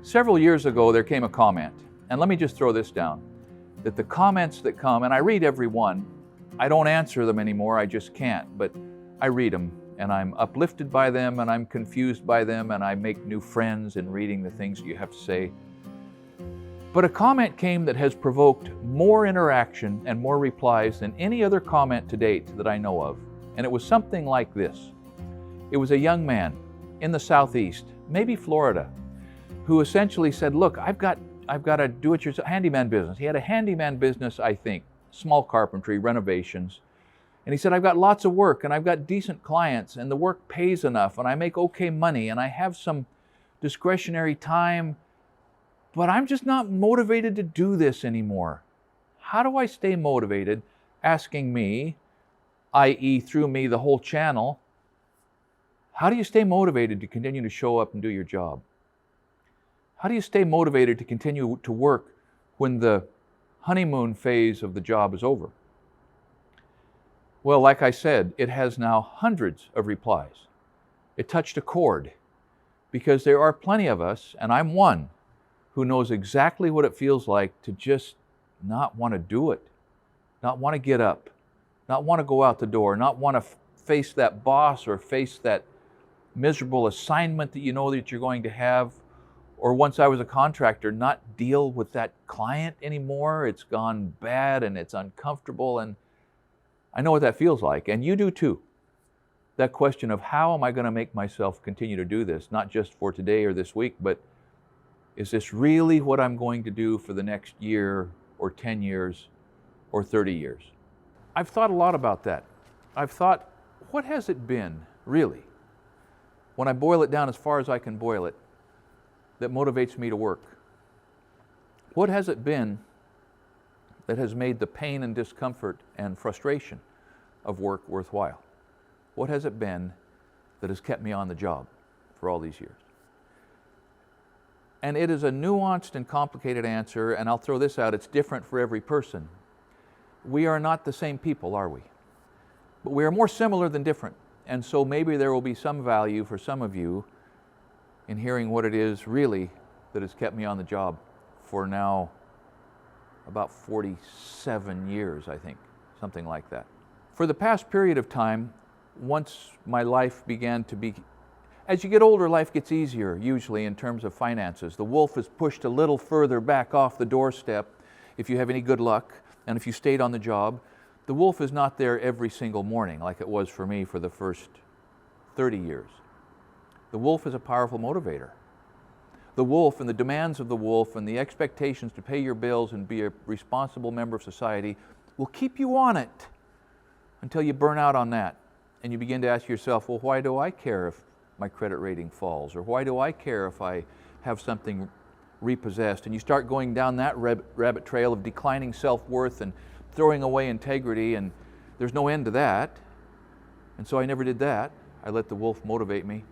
Several years ago, there came a comment, and let me just throw this down, that the comments that come, and I read every one, I don't answer them anymore, I just can't, but I read them, and I'm uplifted by them, and I'm confused by them, and I make new friends in reading the things you have to say. But a comment came that has provoked more interaction and more replies than any other comment to date that I know of, and it was something like this. It was a young man in the Southeast, maybe Florida, who essentially said, look, I've got a do-it-yourself handyman business. He had a handyman business, I think, small carpentry, renovations. And he said, I've got lots of work and I've got decent clients and the work pays enough and I make okay money and I have some discretionary time, but I'm just not motivated to do this anymore. How do I stay motivated? Asking me, i.e. through me, the whole channel, how do you stay motivated to continue to show up and do your job? How do you stay motivated to continue to work when the honeymoon phase of the job is over? Well, like I said, it has now hundreds of replies. It touched a chord because there are plenty of us, and I'm one, who knows exactly what it feels like to just not want to do it, not want to get up, not want to go out the door, not want to face that boss or face that miserable assignment that you know that you're going to have. Or once I was a contractor, not deal with that client anymore. It's gone bad and it's uncomfortable, and I know what that feels like, and you do too. That question of how am I going to make myself continue to do this, not just for today or this week, but is this really what I'm going to do for the next year or 10 years or 30 years? I've thought a lot about that. I've thought, what has it been, really, when I boil it down as far as I can boil it, that motivates me to work? What has it been that has made the pain and discomfort and frustration of work worthwhile? What has it been that has kept me on the job for all these years? And it is a nuanced and complicated answer, and I'll throw this out, it's different for every person. We are not the same people, are we? But we are more similar than different, and so maybe there will be some value for some of you in hearing what it is really that has kept me on the job for now about 47 years, I think, something like that. For the past period of time, once my life began to be, as you get older, life gets easier, usually in terms of finances. The wolf is pushed a little further back off the doorstep if you have any good luck, and if you stayed on the job. The wolf is not there every single morning like it was for me for the first 30 years. The wolf is a powerful motivator. The wolf and the demands of the wolf and the expectations to pay your bills and be a responsible member of society will keep you on it until you burn out on that. And you begin to ask yourself, well, why do I care if my credit rating falls? Or why do I care if I have something repossessed? And you start going down that rabbit trail of declining self-worth and throwing away integrity, and there's no end to that. And so I never did that. I let the wolf motivate me.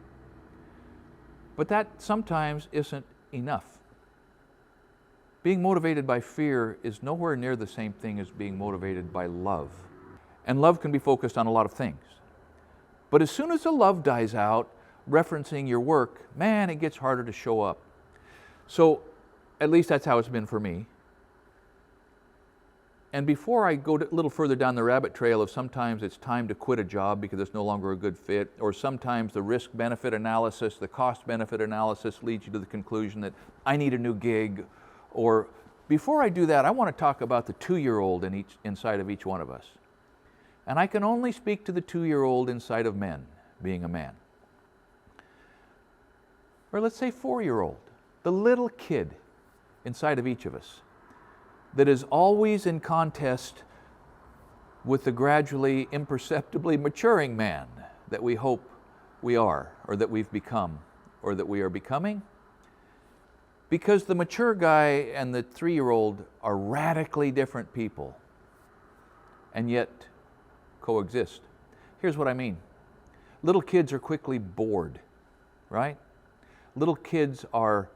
But that sometimes isn't enough. Being motivated by fear is nowhere near the same thing as being motivated by love. And love can be focused on a lot of things. But as soon as the love dies out, referencing your work, man, it gets harder to show up. So at least that's how it's been for me. And before I go a little further down the rabbit trail of sometimes it's time to quit a job because it's no longer a good fit, or sometimes the risk-benefit analysis, the cost-benefit analysis leads you to the conclusion that I need a new gig, or before I do that, I want to talk about the 2-year-old inside of each one of us. And I can only speak to the 2-year-old inside of men, being a man. Or let's say 4-year-old, the little kid inside of each of us, that is always in contest with the gradually, imperceptibly maturing man that we hope we are, or that we've become, or that we are becoming. Because the mature guy and the 3-year-old are radically different people, and yet coexist. Here's what I mean. Little kids are quickly bored, right? Little kids are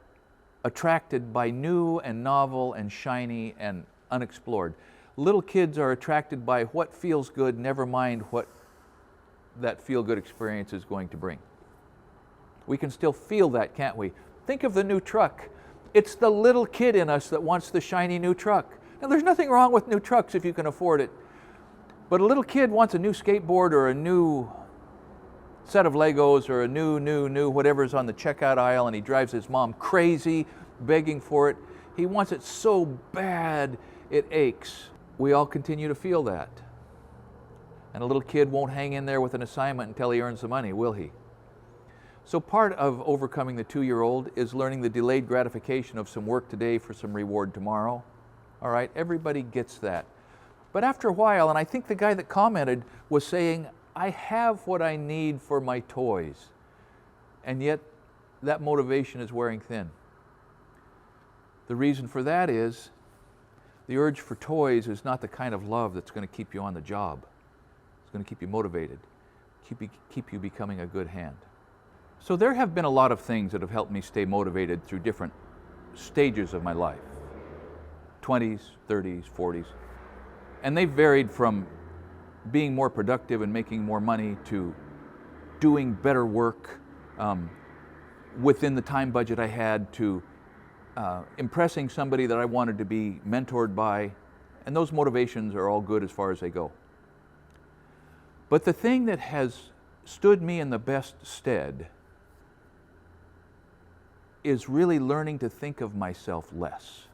attracted by new and novel and shiny and unexplored. Little kids are attracted by what feels good, never mind what that feel-good experience is going to bring. We can still feel that, can't we? Think of the new truck It's the little kid in us that wants the shiny new truck. Now, there's nothing wrong with new trucks if you can afford it. But a little kid wants a new skateboard or a new set of Legos or a new whatever's on the checkout aisle, and he drives his mom crazy begging for it. He wants it so bad it aches. We all continue to feel that. And a little kid won't hang in there with an assignment until he earns the money, will he? So part of overcoming the 2-year-old is learning the delayed gratification of some work today for some reward tomorrow. All right, everybody gets that. But after a while, and I think the guy that commented was saying, I have what I need for my toys. And yet that motivation is wearing thin. The reason for that is the urge for toys is not the kind of love that's going to keep you on the job. It's going to keep you motivated, keep you becoming a good hand. So there have been a lot of things that have helped me stay motivated through different stages of my life. 20s, 30s, 40s. And they've varied from being more productive and making more money to doing better work within the time budget I had to impressing somebody that I wanted to be mentored by. And those motivations are all good as far as they go. But the thing that has stood me in the best stead is really learning to think of myself less.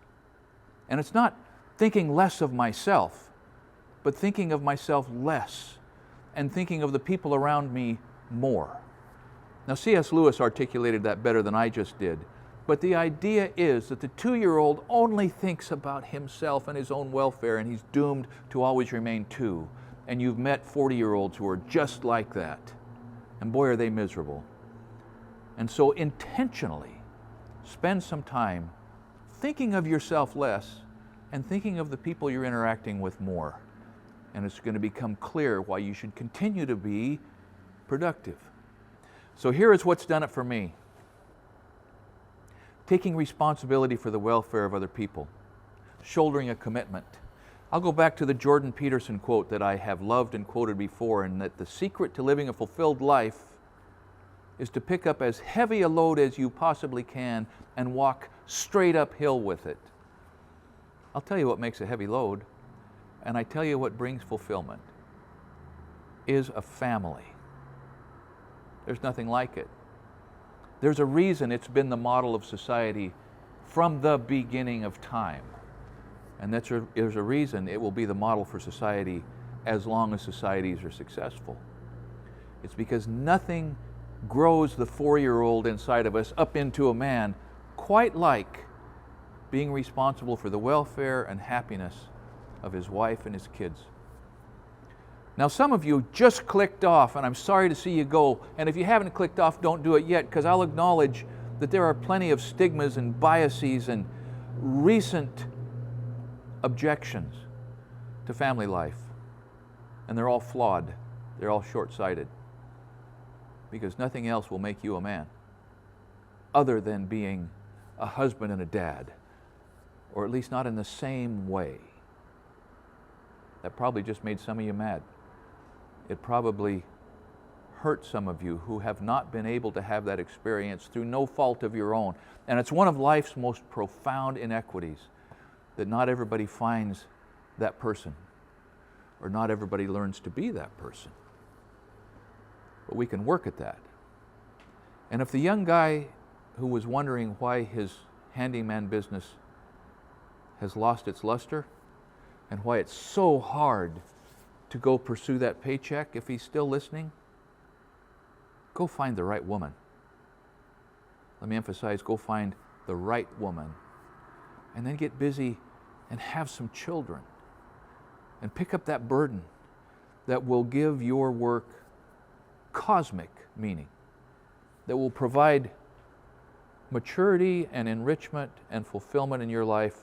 And it's not thinking less of myself, but thinking of myself less and thinking of the people around me more. Now, C.S. Lewis articulated that better than I just did, but the idea is that the 2-year-old only thinks about himself and his own welfare, and he's doomed to always remain 2. And you've met 40-year-olds who are just like that, and boy, are they miserable. And so intentionally spend some time thinking of yourself less and thinking of the people you're interacting with more. And it's going to become clear why you should continue to be productive. So here is what's done it for me. Taking responsibility for the welfare of other people, shouldering a commitment. I'll go back to the Jordan Peterson quote that I have loved and quoted before, and that the secret to living a fulfilled life is to pick up as heavy a load as you possibly can and walk straight uphill with it. I'll tell you what makes a heavy load, and I tell you what brings fulfillment, is a family. There's nothing like it. There's a reason it's been the model of society from the beginning of time. And there's a reason it will be the model for society as long as societies are successful. It's because nothing grows the 4-year-old inside of us up into a man quite like being responsible for the welfare and happiness of his wife and his kids. Now, some of you just clicked off, and I'm sorry to see you go. And if you haven't clicked off, don't do it yet, because I'll acknowledge that there are plenty of stigmas and biases and recent objections to family life. And they're all flawed. They're all short-sighted. Because nothing else will make you a man other than being a husband and a dad, or at least not in the same way. That probably just made some of you mad. It probably hurt some of you who have not been able to have that experience through no fault of your own. And it's one of life's most profound inequities that not everybody finds that person, or not everybody learns to be that person. But we can work at that. And if the young guy who was wondering why his handyman business has lost its luster and why it's so hard to go pursue that paycheck, if he's still listening, go find the right woman. Let me emphasize, go find the right woman. And then get busy and have some children. And pick up that burden that will give your work cosmic meaning, that will provide maturity and enrichment and fulfillment in your life,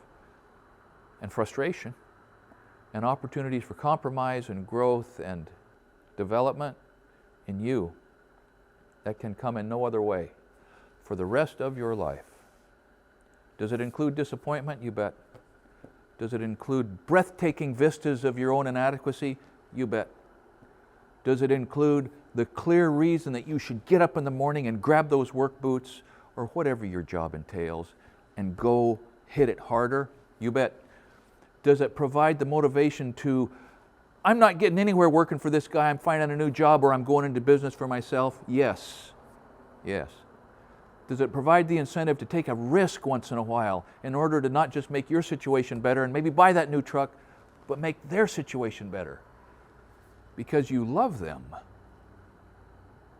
and frustration, and opportunities for compromise and growth and development in you that can come in no other way for the rest of your life. Does it include disappointment? You bet. Does it include breathtaking vistas of your own inadequacy? You bet. Does it include the clear reason that you should get up in the morning and grab those work boots, or whatever your job entails, and go hit it harder? You bet. Does it provide the motivation to, I'm not getting anywhere working for this guy, I'm finding a new job, or I'm going into business for myself? Yes. Yes. Does it provide the incentive to take a risk once in a while in order to not just make your situation better and maybe buy that new truck, but make their situation better? Because you love them.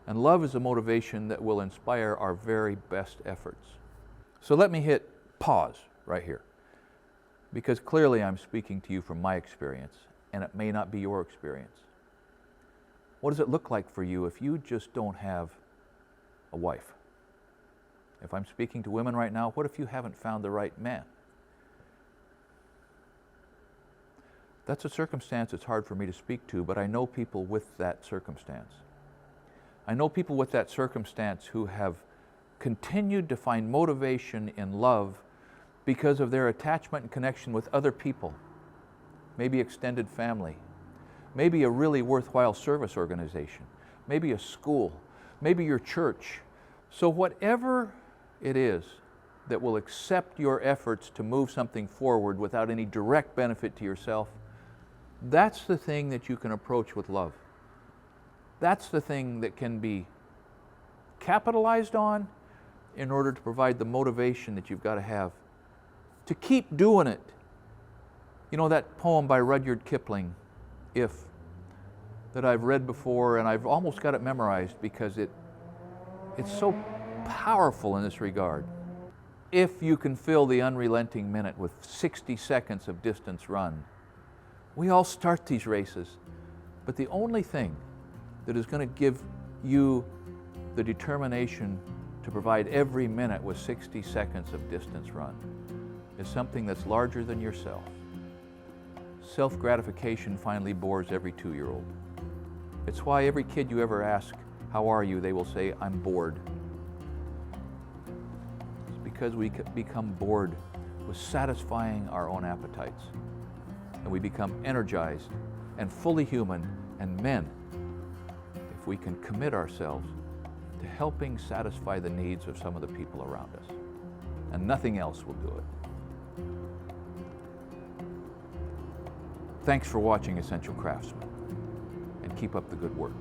And love is a motivation that will inspire our very best efforts. So let me hit pause right here, because clearly I'm speaking to you from my experience, and it may not be your experience. What does it look like for you if you just don't have a wife? If I'm speaking to women right now, what if you haven't found the right man? That's a circumstance that's hard for me to speak to, but I know people with that circumstance. I know people with that circumstance who have continued to find motivation in love because of their attachment and connection with other people, maybe extended family, maybe a really worthwhile service organization, maybe a school, maybe your church. So whatever it is that will accept your efforts to move something forward without any direct benefit to yourself, that's the thing that you can approach with love. That's the thing that can be capitalized on in order to provide the motivation that you've got to have to keep doing it. You know that poem by Rudyard Kipling, If, that I've read before, and I've almost got it memorized because it's so powerful in this regard. If you can fill the unrelenting minute with 60 seconds of distance run. We all start these races, but the only thing that is going to give you the determination to provide every minute with 60 seconds of distance run is something that's larger than yourself. Self-gratification finally bores every 2-year-old. It's why every kid you ever ask, how are you, they will say, I'm bored. It's because we become bored with satisfying our own appetites. And we become energized and fully human and men if we can commit ourselves to helping satisfy the needs of some of the people around us. And nothing else will do it. Thanks for watching Essential Craftsman, and keep up the good work.